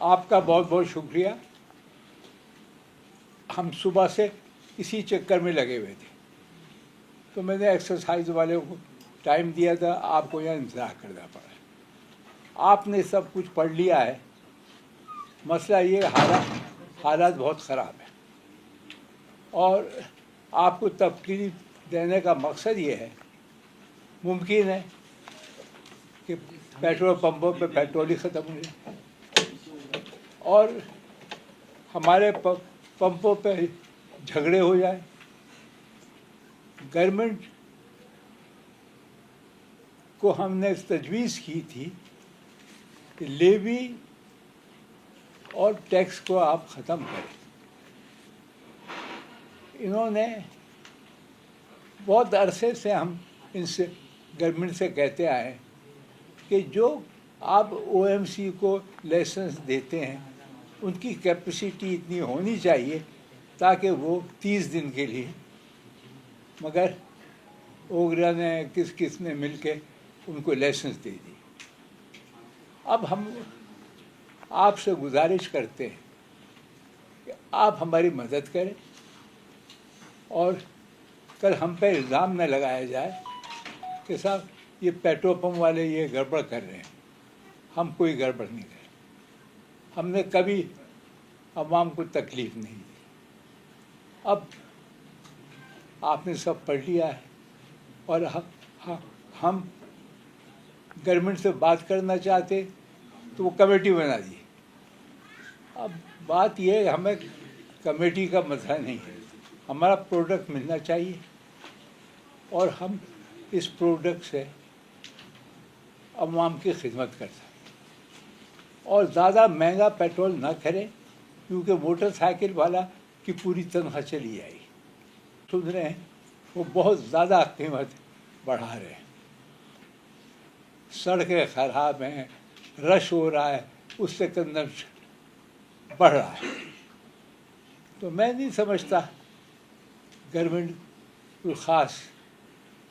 आपका बहुत बहुत शुक्रिया। हम सुबह से इसी चक्कर में लगे हुए थे, तो मैंने एक्सरसाइज वाले को टाइम दिया था, आपको यहाँ इंतज़ार करना पड़ा। आपने सब कुछ पढ़ लिया है। मसला ये हालात बहुत ख़राब है, और आपको तकलीफ देने का मकसद ये है, मुमकिन है कि पेट्रोल पंपों पे पेट्रोल ही ख़त्म हो जाए और हमारे पंपों पे झगड़े हो जाए। गवर्नमेंट को हमने तजवीज़ की थी कि लेवी और टैक्स को आप ख़त्म करें। इन्होंने बहुत अरसे से हम इनसे गवर्नमेंट से कहते आए कि जो आप ओएमसी को लाइसेंस देते हैं उनकी कैपेसिटी इतनी होनी चाहिए ताकि वो 30 दिन के लिए, मगर ओगरा ने किस ने मिल के उनको लाइसेंस दे दी। अब हम आपसे गुजारिश करते हैं कि आप हमारी मदद करें और कल हम पे इल्ज़ाम न लगाया जाए कि साहब ये पेट्रोल पंप वाले ये गड़बड़ कर रहे हैं। हम कोई गड़बड़ नहीं कर, हमने कभी अवाम को तकलीफ़ नहीं दी। अब आपने सब पढ़ लिया है और हम गवर्नमेंट से बात करना चाहते तो वो कमेटी बना दी। अब बात ये है, हमें कमेटी का मसला नहीं है, हमारा प्रोडक्ट मिलना चाहिए और हम इस प्रोडक्ट से अवाम की खिदमत कर सकें और ज़्यादा महंगा पेट्रोल ना करें, क्योंकि मोटरसाइकिल वाला की पूरी तनख्वाह चली जाएगी। सुन रहे हैं, वो बहुत ज़्यादा कीमत बढ़ा रहे हैं। सड़कें ख़राब हैं, रश हो रहा है, उससे कंजम्पशन बढ़ रहा है। तो मैं नहीं समझता गवर्नमेंट कोई ख़ास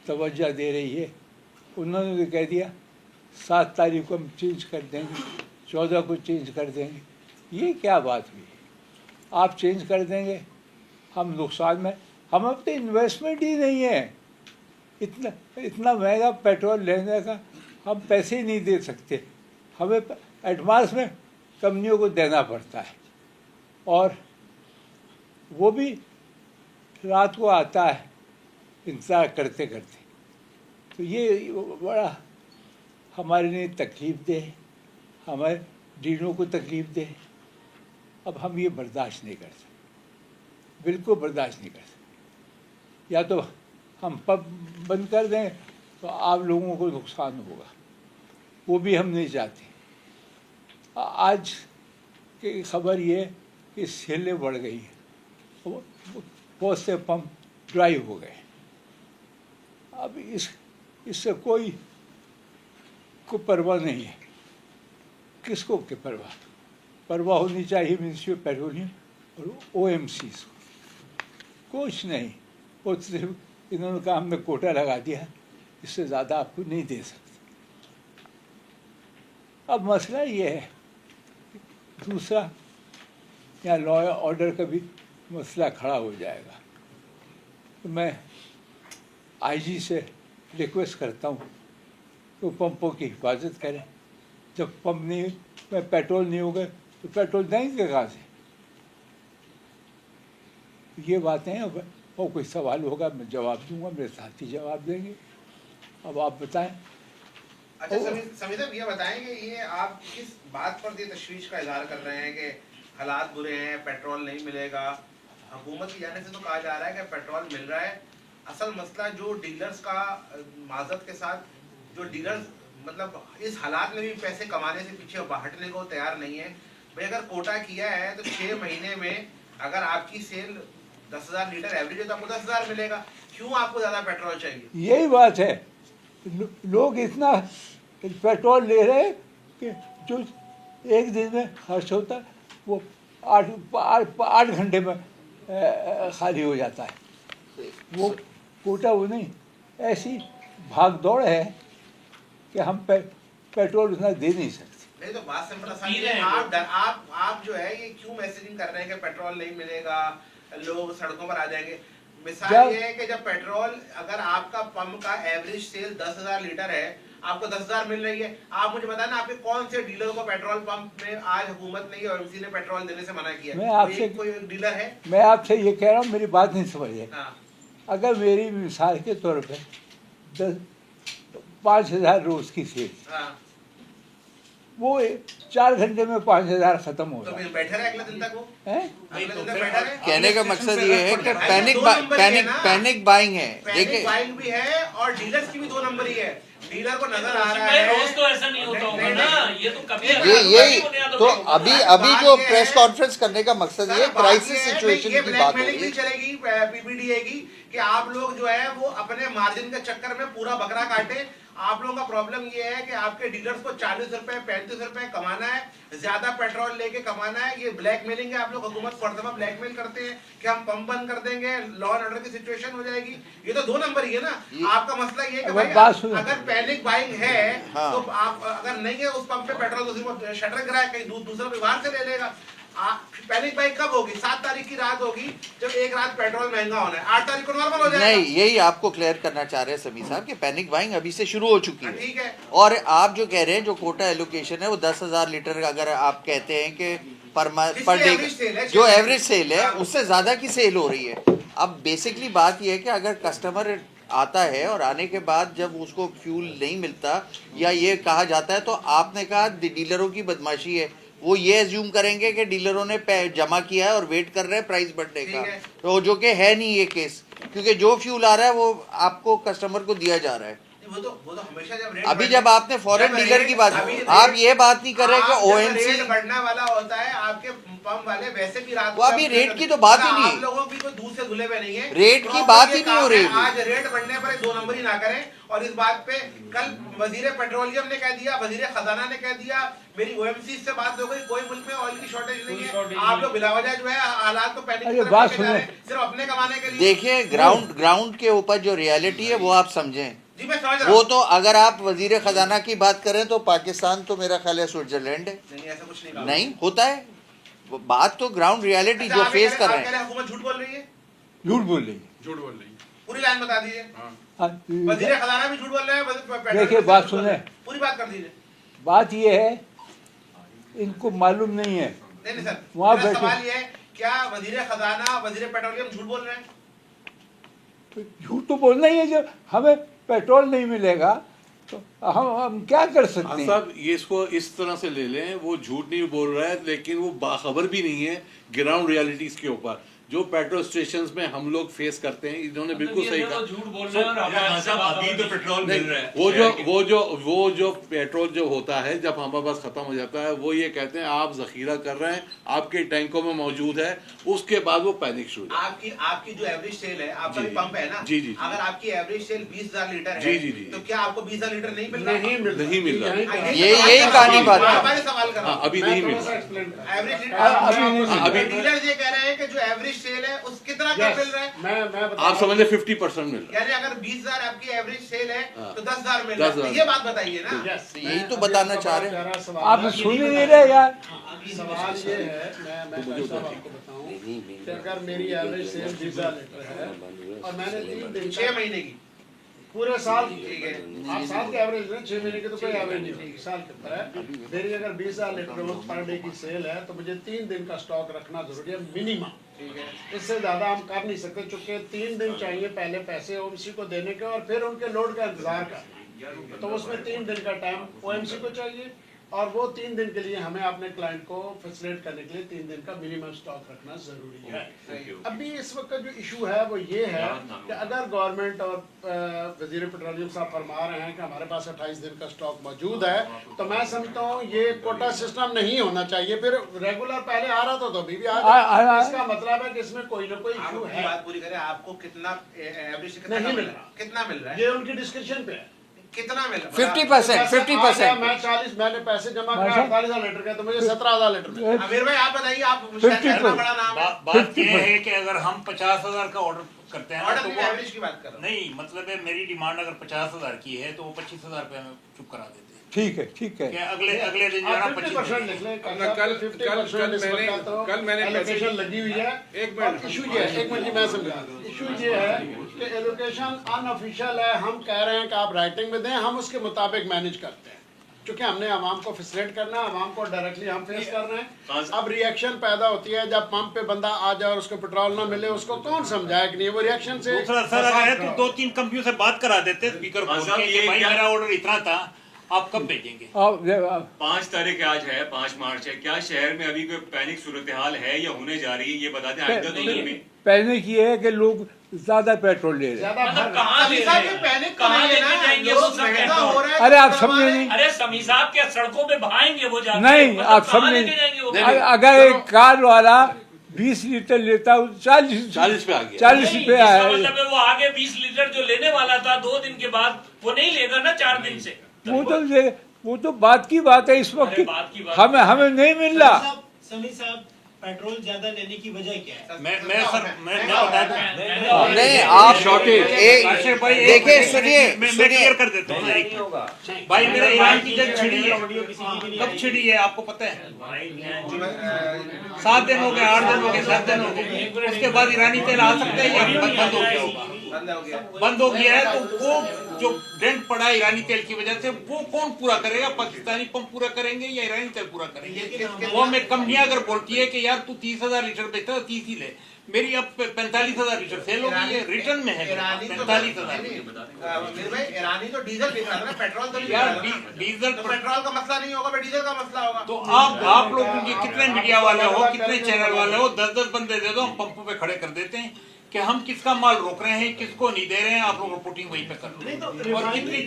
तवज्जो दे रही है। उन्होंने तो कह दिया 7 तारीख को हम चेंज कर देंगे, 14 को चेंज कर देंगे। ये क्या बात हुई? आप चेंज कर देंगे, हम नुकसान में, हम अब तो इन्वेस्टमेंट ही नहीं है। इतना महंगा पेट्रोल लेने का हम पैसे ही नहीं दे सकते। हमें एडवांस में कंपनियों को देना पड़ता है और वो भी रात को आता है इंतज़ार करते करते। तो ये बड़ा हमारे लिए तकलीफ़ दे, हमारे डीलरों को तकलीफ़ दे। अब हम ये बर्दाश्त नहीं कर सकते, बिल्कुल बर्दाश्त नहीं कर सकते। या तो हम पब बंद कर दें तो आप लोगों को नुकसान होगा, वो भी हम नहीं चाहते। आज की खबर ये कि सेलें बढ़ गई है, बहुत से पंप ड्राई हो गए। अब इससे कोई को परवाह नहीं है। किसको के परवाह होनी चाहिए? मिनिस्ट्री ऑफ पेट्रोलियम और ओएमसी को कुछ नहीं। वो सिर्फ इन्होंने कहा हमने कोटा लगा दिया, इससे ज़्यादा आपको नहीं दे सकते। अब मसला ये है, दूसरा यहाँ लॉ एंड ऑर्डर का भी मसला खड़ा हो जाएगा। तो मैं आईजी से रिक्वेस्ट करता हूँ तो पंपों की हिफाजत करें। जब पंप नहीं में पेट्रोल नहीं होगा तो पेट्रोल देंगे कहाँ से? ये बातें हैं। और कोई सवाल होगा मैं जवाब दूंगा, मेरे साथी जवाब देंगे। अब आप बताएं। अच्छा समीर साहब, ये बताएं कि ये आप किस बात पर ये तशवीश का इजहार कर रहे हैं कि हालात बुरे हैं, पेट्रोल नहीं मिलेगा? हुकूमत की जाने से तो कहा जा रहा है कि पेट्रोल मिल रहा है। असल मसला जो डीलर्स का, माजरत के साथ, जो डीलर्स मतलब इस हालात में भी पैसे कमाने से पीछे हटने को तैयार नहीं है। भाई अगर कोटा किया है तो 6 महीने में अगर आपकी सेल 10,000 लीटर एवरेज है तो आपको 10,000 मिलेगा। क्यों आपको ज़्यादा पेट्रोल चाहिए? यही बात है। लोग इतना पेट्रोल ले रहे हैं कि जो एक दिन में खर्च होता है वो 8 घंटे में खाली हो जाता है। वो कोटा वो नहीं, ऐसी भाग दौड़ है कि हम पेट्रोल उतना दे नहीं सकते। नहीं तो बात सिंपल आसान पी है, रहे हैं आप जो है ये क्यों मैसेजिंग कर रहे हैं कि पेट्रोल नहीं मिलेगा, लोग सड़कों पर आ जाएंगे। मिसाल ये है कि जब पेट्रोल, अगर आपका पंप का एवरेज सेल 10,000 लीटर है, आपको 10,000 मिल रही है, आप मुझे बताना आपके कौन से डीलर को पेट्रोल पंप में आज हुकूमत ने और किसी ने पेट्रोल देने से मना किया? मैं आपसे कोई डीलर है? मैं आपसे ये कह रहा हूँ, मेरी बात नहीं समझिए। हाँ अगर मेरी मिसाल के तौर पे 5,000 रोज की सेल, हाँ, वो 4 घंटे में 5,000 खत्म हो तो रहा फिर बैठे रहे अगले दिन तक वो, है। अगले दिन तक फिर बैठा रहे। कहने का मकसद ये है कि भाई, पैनिक दो नंबर ही है ना। पैनिक बाइंग है। पैनिक देखिए बाइंग भी है और डीलर्स की भी 2 नंबर ही है। डीलर को नजर आ रहा भाई है रोज तो ऐसा नहीं होता होगा ना, ये तो कभी यही तो अभी बात जो ये प्रेस है- कॉन्फ्रेंस करने का मकसद ये सर, बात क्राइसिस ये है, सिचुएशन ये की बात हो ब्लैकमेलिंग रही भी है। चलेगी पीपीडीए की, कि आप लोग जो है वो अपने मार्जिन के चक्कर में पूरा बकरा काटे। आप लोगों का प्रॉब्लम ये है कि आपके डीलर्स को 40 रुपए 35 रुपए कमाना है, ज्यादा पेट्रोल लेके कमाना है। ये ब्लैकमेलिंग है। आप लोग हुकूमत को हर दफा ब्लैकमेल करते हैं कि हम पंप बंद कर देंगे, लॉ एंड ऑर्डर की सिचुएशन हो जाएगी। ये तो 2 नंबर ही है ना। आपका मसला ये है कि अगर भाई बात सुनो। अगर पैनिक बाइंग है हाँ। तो आप अगर नहीं है उस पंप पे पेट्रोल, दूसरी शटर गिराए, कहीं दूसरा कोई बाहर से ले लेगा। पैनिक बाइंग कब होगी? 7 तारीख की रात होगी, जब एक रात पेट्रोल महंगा होना है। 8 तारीख को नॉर्मल हो जाएगा। नहीं, यही आपको क्लियर करना चाह रहे हैं समीर साहब कि पैनिक बाइंग अभी से शुरू हो चुकी है। ठीक है। और आप जो कह रहे हैं, जो कोटा एलोकेशन है वो 10,000 लीटर, अगर आप कहते हैं कि पर average sale डे है, जो एवरेज सेल है हाँ। उससे ज्यादा की सेल हो रही है। अब बेसिकली बात यह है कि अगर कस्टमर आता है और आने के बाद जब उसको फ्यूल नहीं मिलता या ये कहा जाता है, तो आपने कहा डीलरों की बदमाशी है, वो ये एज्यूम करेंगे कि डीलरों ने जमा किया है और वेट कर रहे हैं प्राइस बढ़ने का, ठीक है। तो जो कि है नहीं ये केस, क्योंकि जो फ्यूल आ रहा है वो आपको कस्टमर को दिया जा रहा है। वो तो हमेशा जब रेट अभी बढ़े- जब आपने फॉरेन जब डीलर रेट- की बात, अभी आप रेट- ये बात नहीं कर रहे कि आप जब ओएनसी रेट बढ़ने वाला होता है, आपके पंप वाले वैसे भी रात वो अभी रेट की तो बात ही नहीं। आप लोगों की कोई दूध से धुले हुए नहीं है। रेट की प्रॉपर बात ये ही नहीं काम हो रही है, अभी। आज रेट बढ़ने पर 2 नंबर ही ना करें। और इस बात पे कल वजीर पेट्रोलियम ने कह दिया, वजीर खजाना ने कह दिया, मेरी ओएमसी से बात हो गई, कोई मुल्क में ऑयल की शॉर्टेज नहीं है। आप लोग बिलावजा जो है हालात को पैनिक अरे बात सुनो। सिर्फ अपने कमाने के लिए। देखिए ग्राउंड के ऊपर जो रियलिटी है वो आप समझें। जी मैं समझ रहा वो हूँ। तो अगर आप वजीर खजाना की बात करें तो पाकिस्तान तो मेरा ख्याल है स्विट्जरलैंड है। नहीं ऐसा कुछ नहीं कहा। नहीं होता है, वो बात तो ग्राउंड रियलिटी अच्छा, जो आप फेस कह कर रहे- रहे आप कह हैं। हुकूमत झूठ बोल रही है? झूठ बोल रही है। झूठ बोल रही है। पूरी लाइन बता दीजिए। हाँ, वजीर खजाना भी झूठ बोल रहे हैं, पेट्रोल देखिए, मिनिस्टर बात भी झूठ बोल सुने। रहे हैं। पूरी बात कर दीजिए। बात ये है, इनको मालूम नहीं है। नहीं सर, वहाँ मेरा बैठे- सवाल ये है, क्या वजीर खजाना, वजीर पेट्रोलियम झूठ बोल रहे हैं? तो झूठ तो बोलना ही है। जब हमें पेट्रोल नहीं मिलेगा तो हम क्या कर सकते हाँ हैं। साहब, ये इसको इस तरह से ले लें, वो झूठ नहीं बोल रहा है, लेकिन वो बाखबर भी नहीं है ग्राउंड रियलिटीज के ऊपर। जो पेट्रोल स्टेशंस में हम लोग फेस करते हैं, इन्होंने बिल्कुल सही कहा। झूठ बोल रहे हैं और हमारे साथ अभी तो पेट्रोल मिल रहा है। वो जो पेट्रोल जो होता है जब हमारे पास खत्म हो जाता है, वो ये कहते हैं आप जखीरा कर रहे हैं, आपके टैंकों में मौजूद है, उसके बाद वो पैनिक शुरू हो जाता है। आपकी जो एवरेज सेल है, आपका जी, भी पंप है ना? जी, जी, जी। अगर आपकी एवरेज सेल 20,000 लीटर है, जी, जी, जी। तो क्या आपको 20,000 लीटर नहीं मिल रहा? नहीं मिल रहा। यही कहानी बात है। हमारे सवाल कर रहा हाँ, हूँ। अभी नहीं मिल रहा। एवरेज अभी नहीं अभी डीलर ये कह रहे हैं कि जो एवरेज सेल है उस कितना क्या मिल रहा है? आप समझ लें 50% मिल रहा है। यानी अगर 20,000 आपकी एवरेज सेल है हाँ। तो 10,000 मिल रहा है। 10,000 ये बात बताइए ना। यही तो बताना चाह रहे हैं। आप सुन ही नहीं रहे यार। सवाल ये है, मैं कैसा आपको बताऊं कि अगर मेरी एवरेज सेल 20,000 लीटर है और मैंने 3 दिन 6 महीने की। पूरे साल की, ठीक है। आप साल के एवरेज में 6 महीने की तो कोई एवरेज नहीं होगी, साल के ऊपर है। मेरी अगर 20,000 लीटर रोज पर डे की सेल है तो मुझे 3 दिन का स्टॉक रखना जरूरी है मिनिमम। ठीक है। इससे ज्यादा हम कर नहीं सकते, चूंकि 3 दिन चाहिए पहले पैसे ओएमसी को देने के और फिर उनके लोड का इंतजार करना, तो उसमें 3 दिन का टाइम ओएमसी को चाहिए और वो 3 दिन के लिए हमें अपने क्लाइंट को फैसिलिटेट करने के लिए 3 दिन का मिनिमम स्टॉक रखना जरूरी है। अभी इस वक्त जो इशू है वो ये है कि अगर गवर्नमेंट और वजीर पेट्रोलियम साहब फरमा रहे हैं कि हमारे पास 28 दिन का स्टॉक मौजूद है, तो मैं समझता हूँ ये कोटा सिस्टम नहीं होना चाहिए। फिर रेगुलर पहले आ रहा था तो अभी भी आ रहा है। इसका मतलब है कि इसमें कोई ना कोई आप इशू अपनी है। बात पूरी करें। आपको कितना एवरेज कितना नहीं मिल मिल रहा है? रहा। कितना मिल रहा है? ये उनकी डिस्क्रिप्शन पे है। कितना मिल रहा है? 50%, 50%। मैं 40 मैंने पैसे जमा किए 48,000 लीटर का, तो मुझे 17,000 लीटर मिला। आमिर भाई आप बताइए, आप 50 इतना बड़ा नाम है। बात यह है कि अगर हम 50,000 का ऑर्डर करते हैं ना, ऑर्डर तो नहीं, वो एवरेज की बात कर रहा हूँ। नहीं, मतलब है मेरी डिमांड अगर 50,000 की है तो वो 25,000 रुपये में चुप करा देते हैं। ठीक है कि अगले दिन जो है ना 50% लिख लें, कल- कल- 50% इस मैंने- वक्त तो कल मैंने एलोकेशन मैसेज- लगी हुई है। एक और मिनट। इशू ये है, एक मिनट जी मैं समझा दूं। इशू ये है कि एलोकेशन अनऑफिशियल है, हम कह रहे हैं कि आप राइटिंग में दें, हम उसके मुताबिक मैनेज करते हैं, क्योंकि हमने आवाम को फैसिलिटेट करना है, आवाम को डायरेक्टली हम फेस कर रहे हैं। अब रिएक्शन पैदा होती है जब पंप पे बंदा आ जाए और उसको पेट्रोल ना मिले, उसको कौन समझाए कि नहीं, वो रिएक्शन से दूसरा सर अगर है तो 2-3 कंपनियों से बात करा देते स्पीकर खोल साहब, के ये कि भाई क्या- मेरा ऑर्डर इतना था, आप कब भेजेंगे? 5 तारीख आज है, 5 मार्च है। क्या शहर में अभी कोई पैनिक सूरत हाल है या होने जा रही है, ये बता दें आइंदा दिनों में। पहले की है कि लोग ज्यादा पेट्रोल ले रहे हैं। ज्यादा मतलब भर कहाँ ले समीर रहे साहब, हैं? ये पैनिक कहाँ नहीं है लेके ना, जाएंगे लोग वो सब महंगा पेट्रोल? हो रहा है, अरे आप तो समझे हमारे- नहीं। अरे समीर साहब क्या सड़कों पे बहाएंगे वो जाके? नहीं, मतलब आप कहाँ समझे लेके जाएंगे वो? नहीं, अगर एक कार वाला 20 लीटर लेता है 40 पे आ गया। 40 नहीं, रुपये इसका आया। मतलब है वो आगे 20 लीटर जो लेने वाला था 2 दिन के बाद वो नहीं लेगा ना 4 दिन से। वो तो बात की बात है इस वक्त अरे बात की बात हमें नहीं मिल रहा। समीर साहब पेट्रोल ज्यादा लेने की वजह क्या है? मैं बता दूं नहीं आप Shortage। आशिफ भाई देखिए, सुनिए, मैं सुनिए। क्लियर कर देता हूँ ना एक। भाई मेरे ईरान की जंग छिड़ी है, कब छिड़ी है आपको पता है? 7 दिन हो गए, 8 दिन हो गए, 7 दिन हो गए, उसके बाद ईरानी तेल आ सकता है या बंद हो गया होगा? बंद हो गया। बंद हो गया है, तो वो जो डेंट पड़ा है ईरानी तेल की वजह से वो कौन पूरा करेगा? पाकिस्तानी पंप पूरा करेंगे या ईरानी तेल पूरा करेंगे? वो हमें कंपनियां अगर बोलती है कि यार तू 30,000 लीटर बेचता है 30 ही ले, मेरी अब 45,000 लीटर सेल हो गई है, रिटर्न में है ईरानी तो 45,000। मेरे भाई ईरानी तो डीजल बिक रहा था ना, पेट्रोल तो नहीं यार बिक रहा था। डीजल तो पेट्रोल का मसला नहीं होगा, डीजल का मसला होगा। तो आप लोग कितने मीडिया वाले हो, कितने चैनल वाले हो, 10-10 बंदे दे दो, हम पंपों पे खड़े कर देते हैं कि हम किसका माल रोक रहे हैं, किसको नहीं दे रहे हैं, आप लोग रिपोर्टिंग वहीं पे कर लो। और कितनी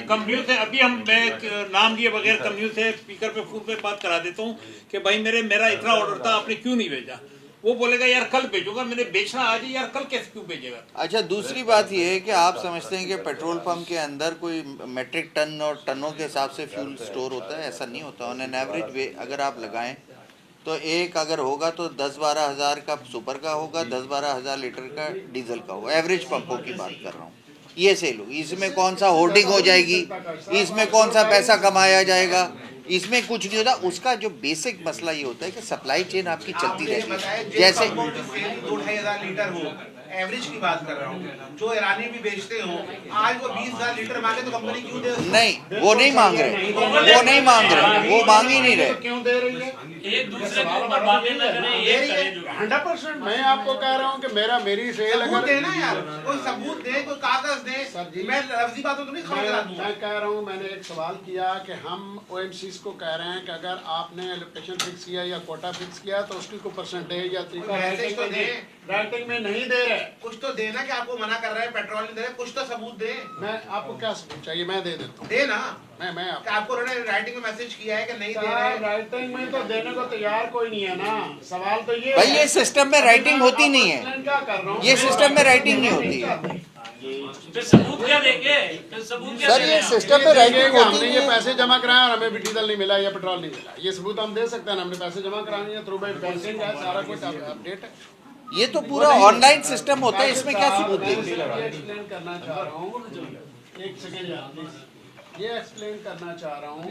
कंपनियों से अभी मैं नाम लिए बगैर कंपनियों से स्पीकर पे फोन पे बात करा देता हूँ कि भाई मेरा इतना ऑर्डर था, आपने क्यों नहीं भेजा? वो बोलेगा यार कल भेजूंगा, मैंने बेचना आज ही, यार कल कैसे क्यों भेजेगा? अच्छा, दूसरी बात यह है कि आप समझते हैं कि पेट्रोल पंप के अंदर कोई मेट्रिक टन और टनों के हिसाब से फ्यूल स्टोर होता है? ऐसा नहीं होता। ऑन एन एवरेज वे अगर आप लगाएं तो एक अगर होगा तो 10-12 हज़ार का सुपर का होगा, 10-12 हज़ार लीटर का डीजल का होगा। एवरेज पंपों की बात कर रहा हूँ। ये सेल होगी, इसमें कौन सा होर्डिंग हो जाएगी, इसमें कौन सा पैसा कमाया जाएगा, इसमें कुछ नहीं होता। उसका जो बेसिक मसला ये होता है कि सप्लाई चेन आपकी चलती रहती है। जैसे 2-2.5 हज़ार लीटर हो, एवरेज की बात कर रहा हूँ, जो ईरानी भी बेचते हो, आज वो 20,000 लीटर मांगे तो कंपनी क्यों दे? नहीं, वो नहीं मांग रहे, वो नहीं मांग रहे, वो मांग ही नहीं रहे। क्यों दे रही है? एक दूसरे के ऊपर बातें न करें, एक करें जो 100% मैं आपको कह रहा हूँ कि मेरी सेल सबूत अगर दे ना यार, कोई सबूत दे, कोई कागज सर जी, दे। मैं लफ्जी बातों तो नहीं समझ रहा हूँ। मैं कह रहा हूँ, मैंने एक सवाल किया कि हम OMCs को कह रहे हैं कि अगर आपने एलोकेशन फिक्स किया या कोटा फिक्स किया तो उसकी कोई परसेंटेज या तरीका मैसेज तो दे। राइटिंग में नहीं दे रहे। कुछ तो देना कि आपको मना कर रहे हैं, पेट्रोल नहीं दे रहे, कुछ तो सबूत दे। मैं आपको क्या सबूत चाहिए, मैं दे देता हूँ। दे ना मैं कि आपको उन्होंने राइटिंग में मैसेज किया है कि नहीं दे रहे साहब, हैं। राइटिंग में तो देने को तैयार कोई नहीं है ना। सवाल तो ये भाई है। ये सिस्टम में राइटिंग होती नहीं है, एक्सप्लेन क्या कर रहा हूँ? ये सिस्टम में राइटिंग नहीं होती है। फिर सबूत क्या देंगे? फिर सबूत क्या सर देंगे ये आप? सिस्टम में ये राइटिंग कि होती हमने नहीं ये है। पैसे जमा कराए और हमें भी डीजल नहीं मिला या पेट्रोल नहीं मिला, ये सबूत हम दे सकते हैं ना। हमने पैसे जमा कराए हैं थ्रू बाई बैंकिंग है, सारा कुछ अपडेट है। ये तो पूरा ऑनलाइन सिस्टम होता है, इसमें क्या सबूत मैं देंगे? ये एक्सप्लेन करना चाह रहा हूँ, एक सेकेंड यार प्लीज। ये एक्सप्लेन करना चाह रहा हूँ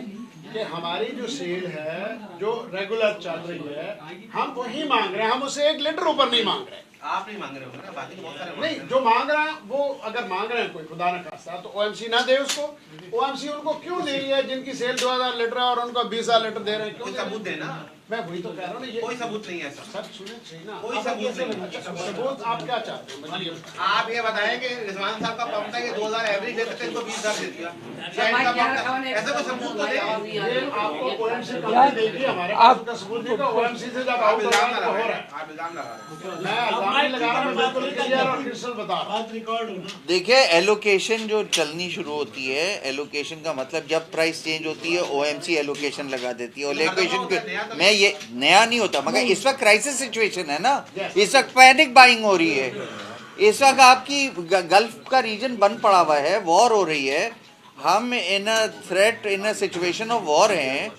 कि हमारी जो सेल है जो रेगुलर चल रही है, हम वही मांग रहे हैं, हम उससे 1 लीटर ऊपर नहीं मांग रहे। आप नहीं मांग रहे होंगे ना, बाकी तो बहुत सारे मांग नहीं, रहे हैं। जो मांग रहा है वो अगर मांग रहे हैं कोई खुदा न खास्ता तो OMC ना दे उसको। OMC उनको क्यों दे रही है जिनकी सेल 2,000 लीटर है और उनको 20,000 लीटर दे रहे हैं? कोई क्यों सबूत देना। मैं वही तो कह रहा हूँ ना, ये कोई सबूत नहीं है सर। सर सुने सही ना, कोई आप सबूत कैसे नहीं। अच्छा, सबूत आप क्या चाहते हैं मुझे ये बताएं। आप ये बताएं कि रिजवान साहब का पंप था कि 2,000 एवरेज देते थे, इनको 20,000 दे दिया। शायद इनका पंप था, ऐसा कोई सबूत तो दे। ये आपको OMC कंपनी देगी, हमारे पास उसका सबूत नहीं है। OMC से जब आप आउट हो इल्जाम रहा ना है तो हो रहा लगाएं, है। आप इल्जाम लगा रहे हैं। मैं इल्जाम नहीं लगा रहा, मैं बिल्कुल क्लियर और क्रिस्टल बता रहा हूँ। बात रिकॉर्ड हो ना। देखिए, एलोकेशन जो चलनी शुरू होती है, एलोकेशन का मतलब जब प्राइस चेंज होती है OMC एलोकेशन लगा देती है। एलोकेशन के मैं ये नया नहीं होता, मगर इस वक्त क्राइसिस सिचुएशन है ना, इस वक्त पैनिक बाइंग हो रही है। इस वक्त आपकी गल्फ का रीजन बंद पड़ा हुआ है, वॉर हो रही है, हम in a threat in a situation of war हैं।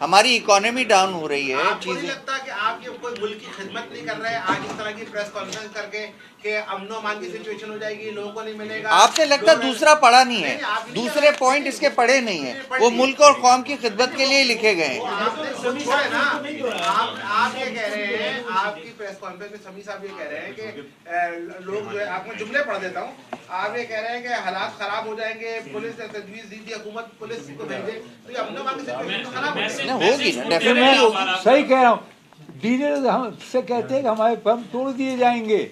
हमारी इकोनॉमी डाउन हो रही है, आपको नहीं चीजें। लगता कि आप ये कोई मुल्क की खिदमत नहीं कर रहे हैं आज इस तरह की प्रेस कॉन्फ्रेंस करके कि अमनो अमान की सिचुएशन हो जाएगी, लोगों को नहीं मिलेगा? आपने लगता लोग- दूसरा पढ़ा नहीं नहीं, आप है, नहीं दूसरे पढ़- पॉइंट इसके पढ़े नहीं है, वो मुल्क और कौम की खिदमत के लिए ही लिखे गए वो हैं। आपने खुद छोड़े ना, आप ये कह रहे हैं, आपकी प्रेस कॉन्फ्रेंस में समी साहब ये कह रहे हैं कि लोग जो है, आपको जुमले पढ़ देता हूँ, आप ये कह रहे हैं कि हालात खराब हो जाएंगे, पुलिस ने तजवीज दी थी हुकूमत पुलिस को भेजे, तो ये अमनो अमान की सिचुएशन तो खराब हो जाएगी। ना, होगी ना, फिर डेफिनेटली मैं होगी। सही कह रहा हूँ, डीलर हमसे कहते हैं कि हमारे पंप तोड़ दिए जाएंगे,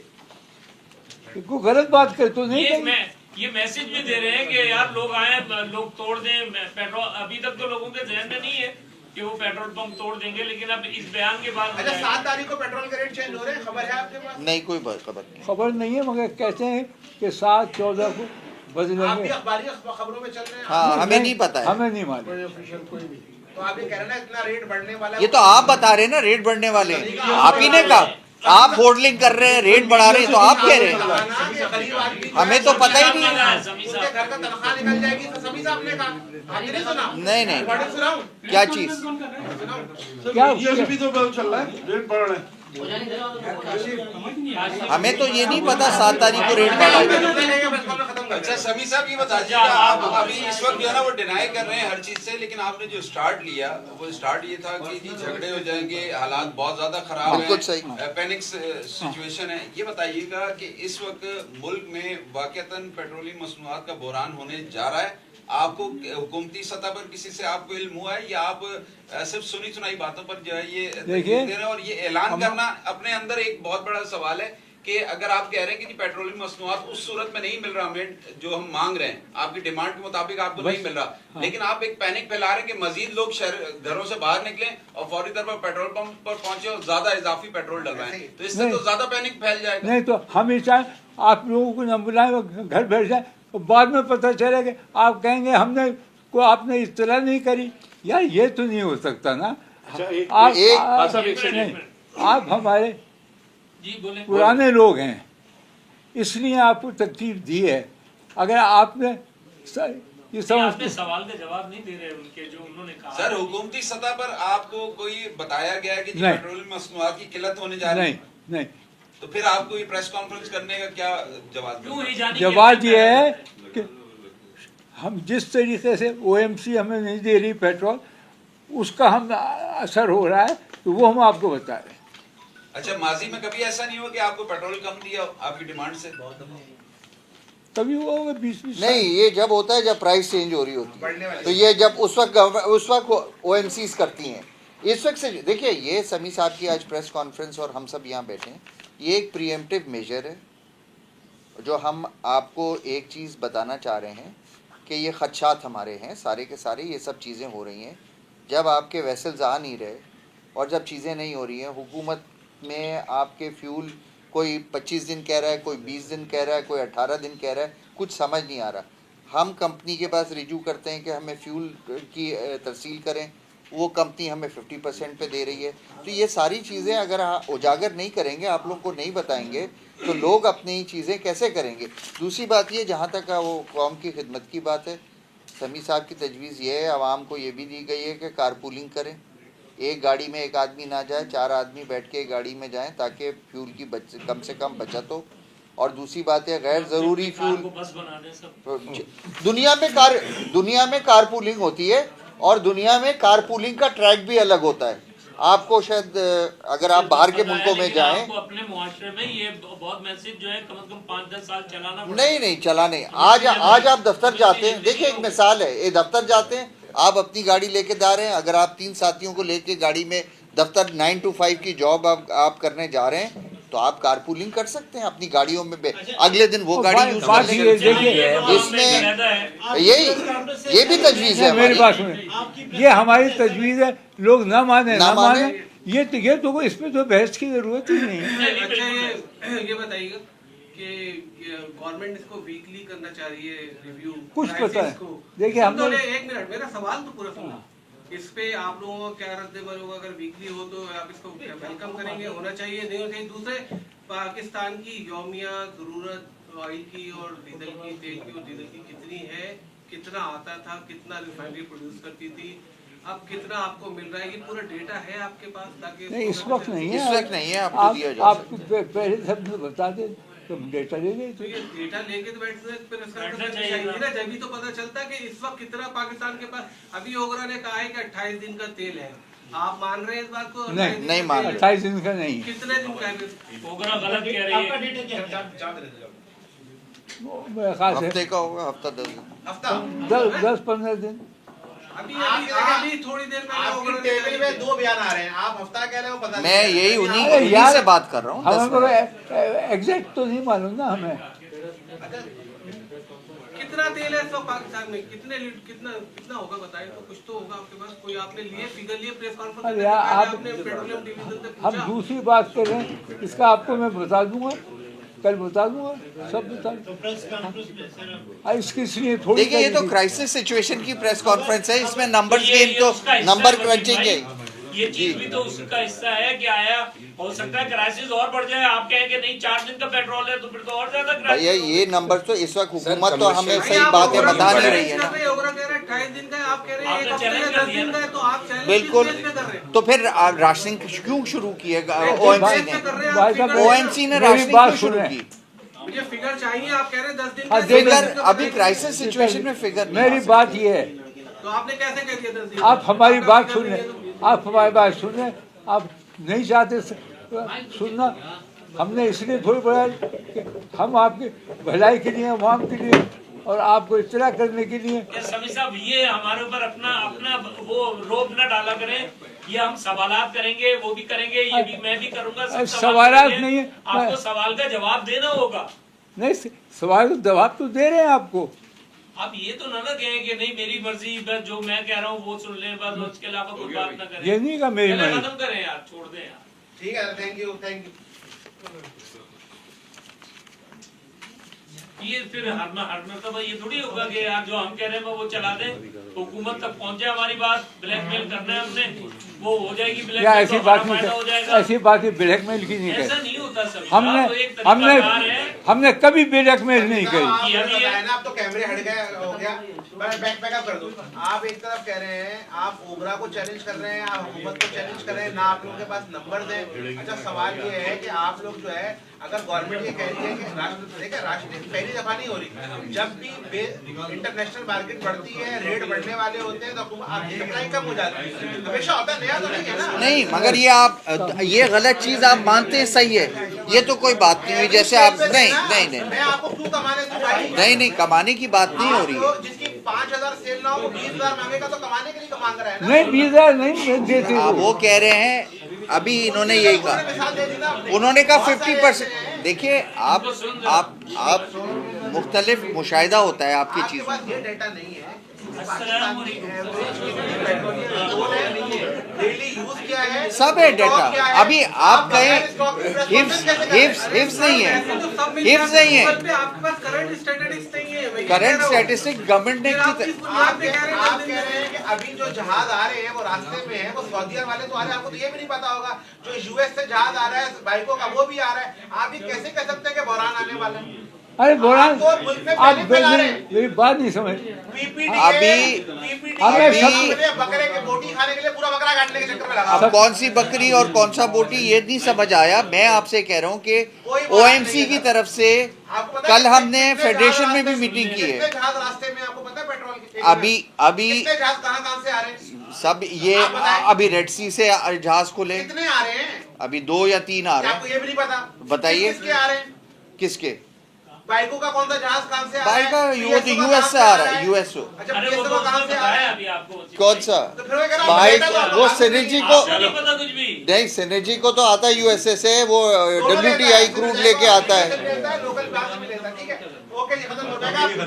कोई गलत बात कर तो नहीं कही। ये मैसेज भी दे रहे हैं कि यार लोग आए, लोग तोड़ दें पेट्रोल। अभी तक तो लोगों के जहन में नहीं है कि वो पेट्रोल पंप तोड़ देंगे, लेकिन अब इस बयान के बाद हो अच्छा, जाएगा। 7 तारीख को पेट्रोल के रेट चेंज हो रहे हैं, खबर है आपके पास? नहीं, कोई खबर नहीं। खबर नहीं है, मगर कहते हैं कि 7-14 को आप बदलेंगे। भी अखबारी खबरों में चल रहे हैं? हाँ, हमें नहीं पता है। हमें नहीं मालूम। कोई ऑफिशियल कोई नहीं। तो आप ये कह रहे हैं ना इतना रेट बढ़ने वाला है, ये तो आप बता रहे हैं ना, रेट बढ़ने वाले हैं, आप ही ने कहा, आप होल्डिंग कर रहे हैं, रेट बढ़ा रहे हैं, तो आप कह रहे हैं, हमें तो पता ही नहीं है। उनके घर का तनख्वाह निकल जाएगी, तो सभी साहब ने कहा, आपने नहीं सुना? नहीं, नहीं। रिकॉर्डिंग सुनाऊं? क्या चीज? सुनाऊं? क्या भी तो बिल चल रहा है, रेट बढ़ रहे हैं। हमें तो ये नहीं पता 7 तारीख को रेट बढ़ा है। अच्छा समी साहब ये बता दीजिएगा, आप अभी इस वक्त जो है ना वो डिनाई कर रहे हैं हर चीज से, लेकिन आपने जो स्टार्ट लिया वो स्टार्ट ये था कि जी झगड़े हो जाएंगे, हालात बहुत ज्यादा खराब बिल्कुल है, सही। पैनिक सिचुएशन है। ये बताइएगा कि इस वक्त मुल्क में वाकईतन पेट्रोलियम मसनूआत का बहरान होने जा रहा है, आपको हुकूमती सतह पर किसी से आपको इल्म हुआ है या आप सिर्फ सुनी सुनाई बातों पर जो है ये देखिए, दे रहे हैं? और ये ऐलान करना अपने अंदर एक बहुत बड़ा सवाल है कि अगर आप कह रहे हैं कि जी पेट्रोलियम मसनूआत उस सूरत में नहीं मिल रहा, हमें जो हम मांग रहे हैं आपकी डिमांड के मुताबिक आपको नहीं मिल रहा, हाँ। लेकिन आप एक पैनिक फैला रहे हैं कि मजीद लोग शहर घरों से बाहर निकले और फौरी तौर पर पेट्रोल पंप पर पहुंचे और ज्यादा इजाफी पेट्रोल डलवाएं, तो इससे नहीं। तो ज्यादा पैनिक फैल जाएगा। नहीं तो हम चाहे आप लोगों को न बुलाएं, वो घर बैठ जाए, तो बाद में पता चलेगा आप कहेंगे हमने को आपने इत्तला नहीं करी। यार ये तो नहीं हो सकता ना। अच्छा, आप हमारे जी बोले। पुराने लोग हैं, इसलिए आपको तकलीफ दी है। अगर आपने ये आपने समझ सवाल का जवाब नहीं दे रहे उनके जो उन्होंने कहा। सर हुकूमती सतह पर आपको कोई बताया गया है कि जी नहीं। पेट्रोलियम मसनूआत की किल्लत होने जा रही नहीं है, नहीं तो फिर आपको ये प्रेस कॉन्फ्रेंस करने का क्या जवाब क्यों मिलता है? ही जानी जवाब ये है कि हम जिस तरीके से OMC हमें नहीं दे रही पेट्रोल, उसका हम असर हो रहा है, तो वो हम आपको बता रहे हैं। अच्छा, माजी में कभी ऐसा नहीं हुआ कि आपको पेट्रोल कम दिया आपकी डिमांड से? कभी वो 20-20 नहीं, ये जब होता है जब प्राइस चेंज हो रही होती बढ़ने है, वाली तो ये जब उस वक्त OMCs करती हैं। इस वक्त से देखिए, ये समी साहब की आज प्रेस कॉन्फ्रेंस और हम सब यहाँ बैठे हैं, ये एक प्रीएम्प्टिव मेजर है जो हम आपको एक चीज़ बताना चाह रहे हैं कि ये खदशात हमारे हैं सारे के सारे, ये सब चीज़ें हो रही हैं जब आपके वेसल्स आ नहीं रहे और जब चीज़ें नहीं हो रही हैं। हुकूमत में आपके फ्यूल कोई 25 दिन कह रहा है, कोई 20 दिन कह रहा है, कोई 18 दिन कह रहा है, कुछ समझ नहीं आ रहा। हम कंपनी के पास रिज्यू करते हैं कि हमें फ्यूल की तरसील करें, वो कंपनी हमें 50% पे दे रही है। तो ये सारी चीज़ें अगर उजागर नहीं करेंगे, आप लोग को नहीं बताएंगे, तो लोग अपनी चीज़ें कैसे करेंगे। दूसरी बात ये, जहाँ तक वो कौम की खिदमत की बात है, समी साहब की तजवीज़ ये है, आवाम को ये भी दी गई है कि कारपूलिंग करें, एक गाड़ी में एक आदमी ना जाए, 4 आदमी बैठ के एक गाड़ी में जाएं ताकि फ्यूल की कम से कम बचत हो। और दूसरी बात है, गैर ज़रूरी फ्यूल बस बना दें सब। दुनिया में कारपूलिंग होती है और दुनिया में कारपूलिंग का ट्रैक भी अलग होता है। आपको शायद अगर आप बाहर के मुल्कों में जाएं, आपको अपने मुआशरे में ये बहुत मैसेज जो है कम से कम 5-10 साल चलाना पड़ेगा। नहीं चला नहीं। आज आप दफ्तर जाते हैं, देखिए एक मिसाल है, ये दफ्तर जाते हैं, आप अपनी गाड़ी लेके जा रहे हैं, अगर आप 3 साथियों को लेके गाड़ी में दफ्तर 9 to 5 की जॉब आप करने जा रहे हैं, तो आप कारपूलिंग कर सकते हैं अपनी गाड़ियों में। अगले दिन वो गाड़ी यूज कर लेंगे। इसमें ये भी तजवीज़ है मेरी बात हमारी। सुने, ये हमारी तजवीज़ है, लोग ना माने ना माने, ये तो इसमें तो बहस की जरूरत ही नहीं है। अच्छा, ये बताइएगा कि गवर्नमेंट इसको वीकली करना चाह रही है रिव्यू, कुछ पता है, देखिए हम एक मिनट, मेरा सवाल तो पूरा सुनो। इस पे आप लोगों का क्या रद्द-ए-अमल होगा? अगर वीकली हो तो आप इसको वेलकम करेंगे, होना चाहिए, नहीं होना चाहिए? दूसरे, पाकिस्तान की यौमिया ज़रूरत ऑयल की और डीजल की, तेल की और डीजल की कितनी है, कितना आता था, कितना रिफाइनरी प्रोड्यूस करती थी, अब कितना आपको मिल रहा है, ये पूरा डेटा है आपके पास ताकि नहीं इस वक्त नहीं है, इस वक्त नहीं है, आपको दिया जा आप पहले सब बता दें तो हम डेटा ले लें। तो ये डेटा लेके तो बैठना चाहिए चाहिए ना, जब भी तो पता चलता है कि इस वक्त कितना पाकिस्तान के पास। अभी ओगरा ने कहा है कि 28 दिन का तेल है, आप मान रहे हैं इस बात को? नहीं मान रहे। 28 दिन का नहीं, कितने दिन का है? ओगरा गलत कह रही आपका है। डेटा क्या है? मेरे ख्याल से हफ्ते का होगा, हफ्ता 10 दिन। हफ्ता 10-15 दिन। अभी थोड़ी देर पहले आपकी ओगरा ने टेबल में 2 बयान आ रहे हैं, आप हफ्ता कह रहे हो, पता मैं नहीं। यही अरे उन्हीं यार, से बात कर रहा हूँ। 10 हमें एग्जैक्ट तो नहीं मालूम ना हमें। कितना तेल है इस वक्त पाकिस्तान में, कितना होगा बताइए तो, कुछ तो होगा आपके पास, कोई आपने लिए फिगर लिए प्रेस कॉन्फ्रेंस अरे यार, आप- आपने पेट्रोलियम डिवीजन से हम पूछा? दूसरी बात कर रहे हैं, इसका आपको मैं बता दूंगा, कल बता दूंगा, सब बता तो प्रेस कॉन्फ्रेंस में सर दूंगा। इसकी इसलिए थोड़ी देखिए, ये तो करी थी। क्राइसिस सिचुएशन की प्रेस कॉन्फ्रेंस है, इसमें नंबर्स ये गेम तो उसका हिस्सा नंबर है क्रंचिंग भाई। है। ये चीज भी तो उसका हिस्सा है कि आया हो सकता है क्राइसिस और बढ़ जाए, आप कहेंगे नहीं 4 दिन का पेट्रोल है तो फिर तो और ज्यादा भैया क्राइसिस ये नंबर तो इस वक्त हुकूमत तो हमें भाई, सही आप बातें ओगरा बता की नहीं रही है चैलेंज ना। कर रहे हैं, ओगरा कह रहे हैं 28 दिन का है, आप कह रहे हैं आपने 1 हफ्ते चैलेंज का कर 10 दिया दिन का है, तो आप चैलेंज बिल्कुल। किस बेस पे कर रहे हैं? तो फिर राशनिंग क्यों शुरू किएगा किस OMC बेस पे कर रहे हैं भाई आप साहब, फिगर? OMC ने मेरी राशनिंग बात क्यों शुरू सुने। की? मुझे फिगर चाहिए, आप कह रहे हैं 10 दिन हाँ, का दे है, 10 फिगर दिन का अभी बताइए। क्राइसिस सिचुएशन में फिगर नहीं मेरी आ बात ये है, तो आपने कैसे कह दिया 10 दिन? आप हमारी आपका बात फिगर सुने, नहीं है तो- आप हमारी बात सुने, आप नहीं चाहते सुनना। हमने इसलिए थोड़ी बोला कि हम आपकी भलाई के लिए, अवाम के लिए और आपको इत्तला करने के लिए। समी साहब ये हमारे ऊपर अपना अपना वो रोब न डाला करें, ये हम सवालात करेंगे, वो भी करेंगे, ये भी मैं भी करूंगा, सब सवालात करेंगे। नहीं है, आपको सवाल का जवाब देना होगा। नहीं, सवाल का जवाब तो दे रहे हैं आपको। आप ये तो ना कहें कि नहीं मेरी मर्जी, बस जो मैं कह रहा हूँ वो सुन लें, बस उसके अलावा कोई बात ना करें। ये नहीं कहा मेरी पहले मर्जी। खत्म करें यार, छोड़ दें यार। ठीक है, थैंक यू। ये फिर हर मरतबा ये थोड़ी होगा कि यार जो हम कह रहे हैं वो चला दें, हुकूमत तक पहुंचे हमारी बात, ब्लैकमेल करना है हमने, वो हो जाएगी या ब्लैकमेल, ऐसी तो बात हमारा फायदा हो नहीं, जाएगा। ऐसी बात ब्लैकमेल की नहीं ऐसा कही नहीं होता सर, हमने। तो एक हमने तरीकाकार है। हमने कभी ब्लैकमेल नहीं करी। आप किया भी है। बताया ना, अब तो कैमरे हट गए, हो गया। मैं बैकअप कर दूं। आप एक तरफ कह रहे हैं, आप ओगरा को चैलेंज कर रहे हैं, आप हुकूमत को चैलेंज कर रहे हैं, ना आप लोगों के पास नंबर दें। अच्छा, सवाल ये है कि आप लोग जो है, अगर गवर्नमेंट ये कह रही है कि राशनिंग पहली दफा नहीं हो रही, जब भी इंटरनेशनल मार्केट बढ़ती है, रेट बढ़ने वाले होते हैं, तो आपकी सप्लाई कम हो जाती है। हमेशा होता है, नया तो नहीं है ना। नहीं, मगर ये आप ये गलत चीज आप मानते हैं, सही है, ये तो कोई बात नहीं हुई। जैसे आप नहीं मैं आपको क्यों कमाने दूं भाई? नहीं कमाने की बात नहीं हो रही है। आप जिसकी 5,000 सेल ना हो, 20,000 मांगेगा तो कमाने के लिए मांग रहा है ना। नहीं 20,000 नहीं देते वो कह रहे हैं, अभी इन्होंने यही कहा, मिसाल दे दी ना। उन्होंने कहा बहुत सारे 50%। ऐसे हैं। देखिए, आप मुख्तलिफ मुशाहिदा होता है आपकी आपके चीजों पास ये डेटा नहीं है। अस्सलाम डेली यूज क्या है, सब है डेटा। स्टॉक क्या है, अभी आप बगैर कहें स्टॉक के प्रेस कॉन्फ्रेंस कैसे कर रहे हैं? हिफ्स नहीं है, तो सब मिल हिफ्स जाते नहीं हैं। है। गूगल पे आपके पास करंट स्टैटिस्टिक्स नहीं है। मैं ये कह करंट रहा हूँ। स्टैटिस्टिक गवर्नमेंट ने फिर आप किस बुनियाद पे कह रहे हैं आप 10 कह दिन रहे हैं कि अभी जो जहाज आ रहे हैं वो रास्ते में है, वो सऊदीया वाले तो आ रहे हैं, आपको तो ये भी नहीं पता होगा। जो यूएस से जहाज आ रहा है बाइकों का, वो भी आ रहा है। आप ये कैसे कह सकते हैं कि बहरान आने वाला है? अरे बोला आप तो मुल्क में आप पहले फैला रहे हैं। मेरी बात नहीं समझ। बकरे के बोटी खाने के लिए पूरा बकरा काटने के चक्कर में लगा। अब कौन सी बकरी और कौन सा बोटी ये नहीं समझ आया। मैं आपसे कह रहा हूँ कि OMC की तरफ से आपको पता है कल हमने कितने फेडरेशन जहाज में भी रास्ते- मीटिंग की कितने है। जहाज रास्ते में, आपको पता है पेट्रोल के? अभी कितने जहाज कहाँ से आ रहे हैं? सब ये आप बताएं। अभी रेड सी से जहाज खुले, कितने आ रहे हैं? अभी 2 या 3 आ रहे आपको हैं। ये भी नहीं पता? बताइए। किसके आ रहे हैं? किसके? बाइकों का कौन सा जहाज कहाँ से आ रहा बाइक है? का PSO का US कहाँ से आ रहा है, US। अच्छा, अरे वो PSO तो का कहाँ उसने से आ रहा बताया है? अभी आपको। कौन सा तो फिर वो कह रहा है, बाइक? डेटा तो वो आपको सिनर्जी नहीं- को आपको नहीं पता कुछ भी। नहीं, सिनर्जी को तो आता है USA से, वो दोनों लेता है, WTI क्रूड लेके आता है। लेता है, लोकल ब्रांच भी लेता है। ठीक है, ओके जी, खत्म हो जाएगा।